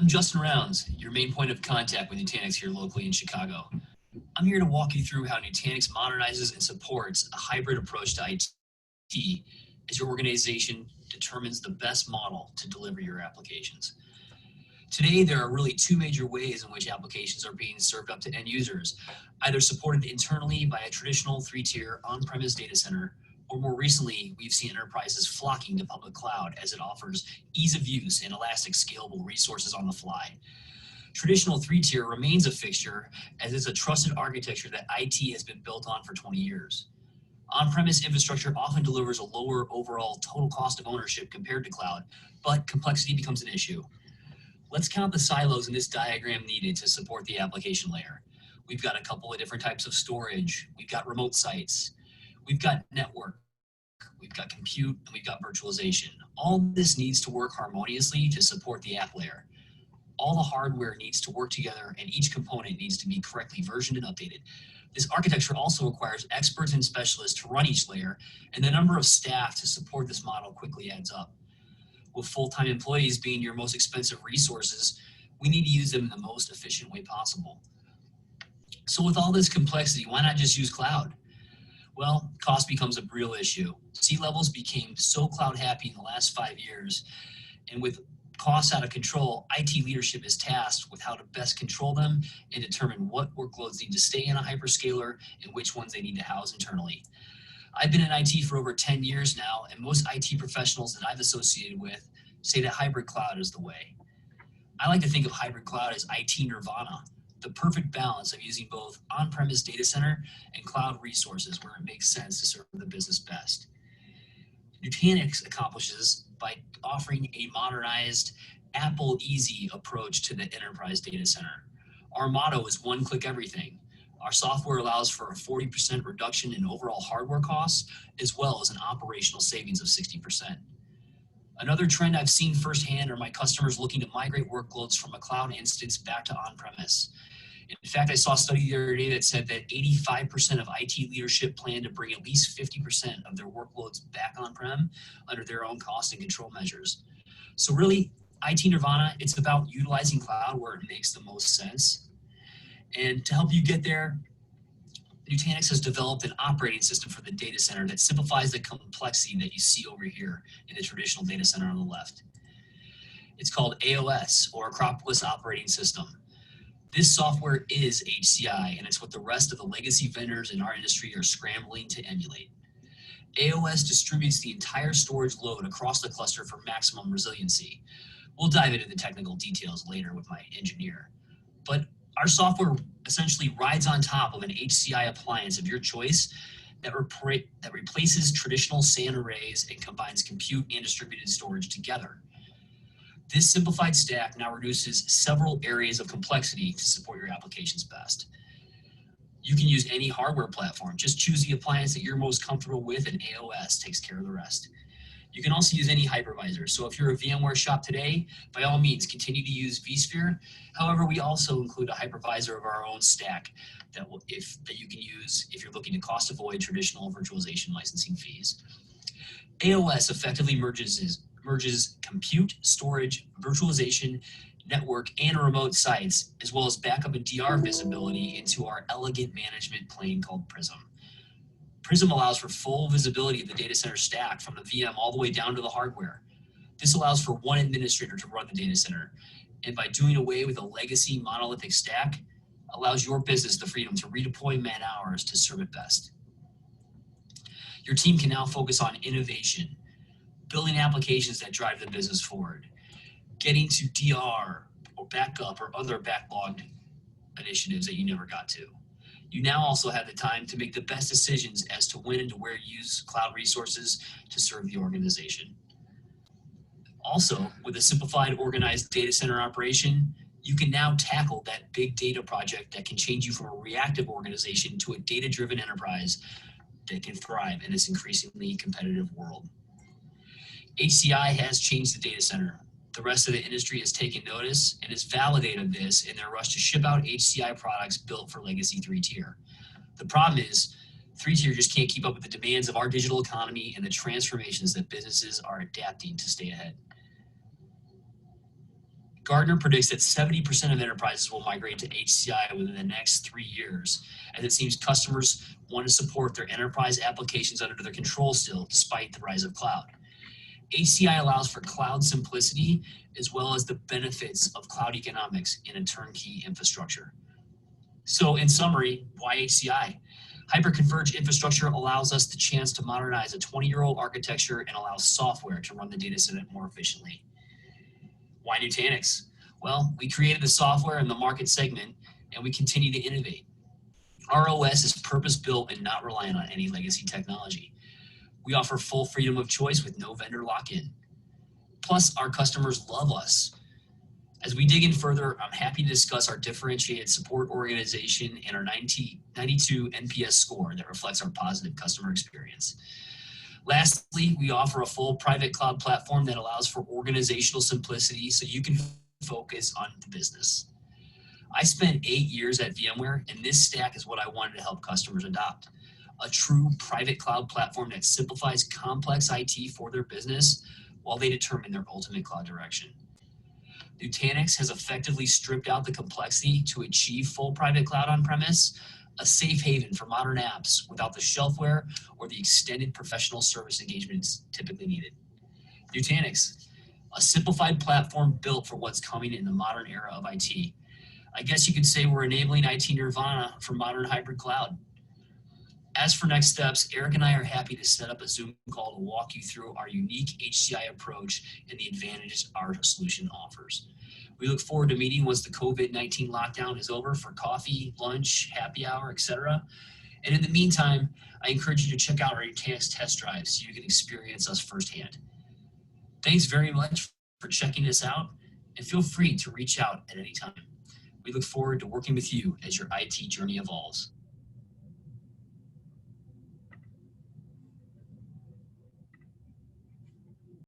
I'm Justin Rounds, your main point of contact with NTNX here locally in Chicago. I'm here to walk you through how NTNX modernizes and supports a hybrid approach to IT as your organization determines the best model to deliver your applications. Today, there are really two major ways in which applications are being served up to end users, either supported internally by a traditional three-tier on-premise data center, or more recently, we've seen enterprises flocking to public cloud as it offers ease of use and elastic scalable resources on the fly. Traditional three-tier remains a fixture as it's a trusted architecture that IT has been built on for 20 years. On-premise infrastructure often delivers a lower overall total cost of ownership compared to cloud, but complexity becomes an issue. Let's count the silos in this diagram needed to support the application layer. We've got a couple of different types of storage. We've got remote sites. We've got network. We've got compute, and we've got virtualization. All this needs to work harmoniously to support the app layer. All the hardware needs to work together, and each component needs to be correctly versioned and updated. This architecture also requires experts and specialists to run each layer, and the number of staff to support this model quickly adds up. With full-time employees being your most expensive resources, we need to use them in the most efficient way possible. So with all this complexity, why not just use cloud? Well, cost becomes a real issue. C-levels became so cloud happy in the last 5 years, and with costs out of control, IT leadership is tasked with how to best control them and determine what workloads need to stay in a hyperscaler and which ones they need to house internally. I've been in IT for over 10 years now, and most IT professionals that I've associated with say that hybrid cloud is the way. I like to think of hybrid cloud as IT Nirvana, the perfect balance of using both on-premise data center and cloud resources where it makes sense to serve the business best. NTNX accomplishes by offering a modernized, Apple easy approach to the enterprise data center. Our motto is one click everything. Our software allows for a 40% reduction in overall hardware costs, as well as an operational savings of 60%. Another trend I've seen firsthand are my customers looking to migrate workloads from a cloud instance back to on-premise. In fact, I saw a study the other day that said that 85% of IT leadership plan to bring at least 50% of their workloads back on-prem under their own cost and control measures. So really, IT Nirvana, it's about utilizing cloud where it makes the most sense. And to help you get there, NTNX has developed an operating system for the data center that simplifies the complexity that you see over here in the traditional data center on the left. It's called AOS, or Acropolis Operating System. This software is HCI, and it's what the rest of the legacy vendors in our industry are scrambling to emulate. AOS distributes the entire storage load across the cluster for maximum resiliency. We'll dive into the technical details later with my engineer. But our software essentially rides on top of an HCI appliance of your choice that replaces traditional SAN arrays and combines compute and distributed storage together. This simplified stack now reduces several areas of complexity to support your applications best. You can use any hardware platform. Just choose the appliance that you're most comfortable with, and AOS takes care of the rest. You can also use any hypervisor. So if you're a VMware shop today, by all means, continue to use vSphere. However, we also include a hypervisor of our own stack that you can use if you're looking to cost avoid traditional virtualization licensing fees. AOS effectively merges compute, storage, virtualization, network, and remote sites, as well as backup and DR visibility into our elegant management plane called Prism. Prism allows for full visibility of the data center stack from the VM all the way down to the hardware. This allows for one administrator to run the data center, and by doing away with a legacy monolithic stack, allows your business the freedom to redeploy man hours to serve it best. Your team can now focus on innovation, building applications that drive the business forward, getting to DR or backup or other backlogged initiatives that you never got to. You now also have the time to make the best decisions as to when and to where you use cloud resources to serve the organization. Also, with a simplified, organized data center operation, you can now tackle that big data project that can change you from a reactive organization to a data-driven enterprise that can thrive in this increasingly competitive world. HCI has changed the data center. The rest of the industry has taken notice and has validated this in their rush to ship out HCI products built for legacy three-tier. The problem is, three-tier just can't keep up with the demands of our digital economy and the transformations that businesses are adapting to stay ahead. Gartner predicts that 70% of enterprises will migrate to HCI within the next 3 years, as it seems customers want to support their enterprise applications under their control still, despite the rise of cloud. HCI allows for cloud simplicity as well as the benefits of cloud economics in a turnkey infrastructure. So in summary, why HCI? Hyperconverged infrastructure allows us the chance to modernize a 20-year-old architecture and allows software to run the data center more efficiently. Why Nutanix? Well, we created the software in the market segment and we continue to innovate. Our OS is purpose-built and not reliant on any legacy technology. We offer full freedom of choice with no vendor lock-in. Plus, our customers love us. As we dig in further, I'm happy to discuss our differentiated support organization and our 92 NPS score that reflects our positive customer experience. Lastly, we offer a full private cloud platform that allows for organizational simplicity so you can focus on the business. I spent 8 years at VMware, and this stack is what I wanted to help customers adopt. A true private cloud platform that simplifies complex IT for their business while they determine their ultimate cloud direction. Nutanix has effectively stripped out the complexity to achieve full private cloud on-premise, a safe haven for modern apps without the shelfware or the extended professional service engagements typically needed. Nutanix, a simplified platform built for what's coming in the modern era of IT. I guess you could say we're enabling IT Nirvana for modern hybrid cloud. As for next steps, Eric and I are happy to set up a Zoom call to walk you through our unique HCI approach and the advantages our solution offers. We look forward to meeting once the COVID-19 lockdown is over for coffee, lunch, happy hour, etc. And in the meantime, I encourage you to check out our Nutanix test drive so you can experience us firsthand. Thanks very much for checking us out, and feel free to reach out at any time. We look forward to working with you as your IT journey evolves.